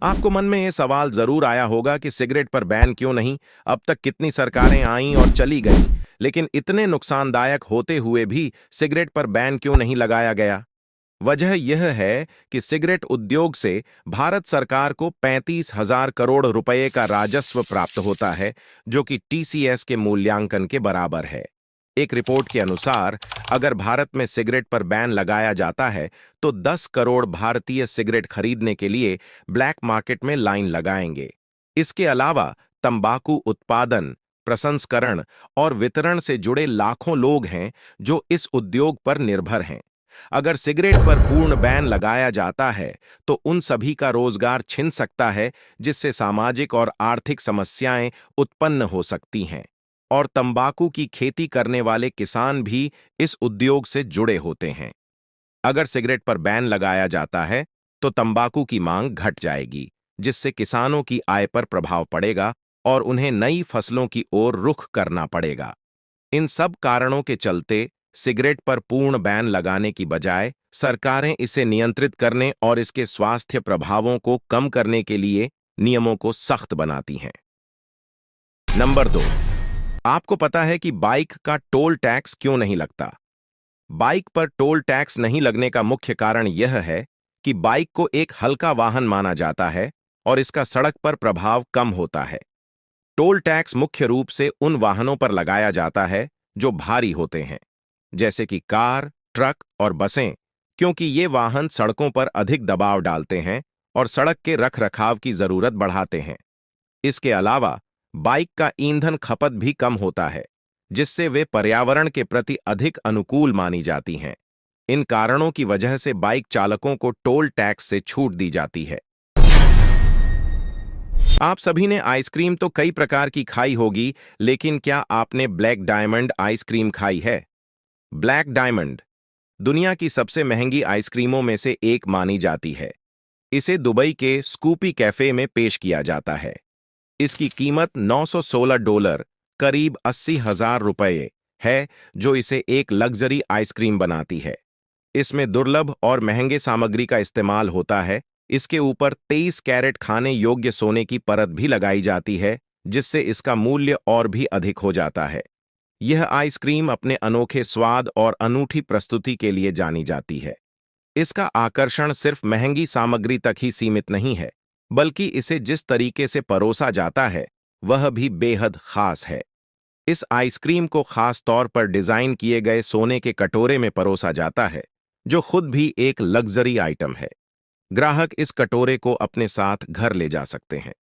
आपको मन में ये सवाल जरूर आया होगा कि सिगरेट पर बैन क्यों नहीं। अब तक कितनी सरकारें आईं और चली गईं, लेकिन इतने नुकसानदायक होते हुए भी सिगरेट पर बैन क्यों नहीं लगाया गया। वजह यह है कि सिगरेट उद्योग से भारत सरकार को 35,000 करोड़ रुपए का राजस्व प्राप्त होता है, जो कि टीसीएस के मूल्यांकन के बराबर है। एक रिपोर्ट के अनुसार अगर भारत में सिगरेट पर बैन लगाया जाता है तो 10 करोड़ भारतीय सिगरेट खरीदने के लिए ब्लैक मार्केट में लाइन लगाएंगे। इसके अलावा तंबाकू उत्पादन, प्रसंस्करण और वितरण से जुड़े लाखों लोग हैं जो इस उद्योग पर निर्भर हैं। अगर सिगरेट पर पूर्ण बैन लगाया जाता है तो उन सभी का रोजगार छिन सकता है, जिससे सामाजिक और आर्थिक समस्याएं उत्पन्न हो सकती हैं। और तंबाकू की खेती करने वाले किसान भी इस उद्योग से जुड़े होते हैं। अगर सिगरेट पर बैन लगाया जाता है तो तंबाकू की मांग घट जाएगी, जिससे किसानों की आय पर प्रभाव पड़ेगा और उन्हें नई फसलों की ओर रुख करना पड़ेगा। इन सब कारणों के चलते सिगरेट पर पूर्ण बैन लगाने की बजाय सरकारें इसे नियंत्रित करने और इसके स्वास्थ्य प्रभावों को कम करने के लिए नियमों को सख्त बनाती हैं। नंबर 2, आपको पता है कि बाइक का टोल टैक्स क्यों नहीं लगता? बाइक पर टोल टैक्स नहीं लगने का मुख्य कारण यह है कि बाइक को एक हल्का वाहन माना जाता है और इसका सड़क पर प्रभाव कम होता है। टोल टैक्स मुख्य रूप से उन वाहनों पर लगाया जाता है जो भारी होते हैं, जैसे कि कार, ट्रक और बसें, क्योंकि ये वाहन सड़कों पर अधिक दबाव डालते हैं और सड़क के रखरखाव की जरूरत बढ़ाते हैं। इसके अलावा बाइक का ईंधन खपत भी कम होता है, जिससे वे पर्यावरण के प्रति अधिक अनुकूल मानी जाती हैं। इन कारणों की वजह से बाइक चालकों को टोल टैक्स से छूट दी जाती है। आप सभी ने आइसक्रीम तो कई प्रकार की खाई होगी, लेकिन क्या आपने ब्लैक डायमंड आइसक्रीम खाई है? ब्लैक डायमंड दुनिया की सबसे महंगी आइसक्रीमों में से एक मानी जाती है। इसे दुबई के स्कूपी कैफे में पेश किया जाता है। इसकी कीमत $916, करीब 80,000 रुपये है, जो इसे एक लग्जरी आइसक्रीम बनाती है। इसमें दुर्लभ और महंगे सामग्री का इस्तेमाल होता है। इसके ऊपर 23 कैरेट खाने योग्य सोने की परत भी लगाई जाती है, जिससे इसका मूल्य और भी अधिक हो जाता है। यह आइसक्रीम अपने अनोखे स्वाद और अनूठी प्रस्तुति के लिए जानी जाती है। इसका आकर्षण सिर्फ महंगी सामग्री तक ही सीमित नहीं है, बल्कि इसे जिस तरीके से परोसा जाता है वह भी बेहद खास है। इस आइसक्रीम को खास तौर पर डिजाइन किए गए सोने के कटोरे में परोसा जाता है, जो खुद भी एक लग्जरी आइटम है। ग्राहक इस कटोरे को अपने साथ घर ले जा सकते हैं।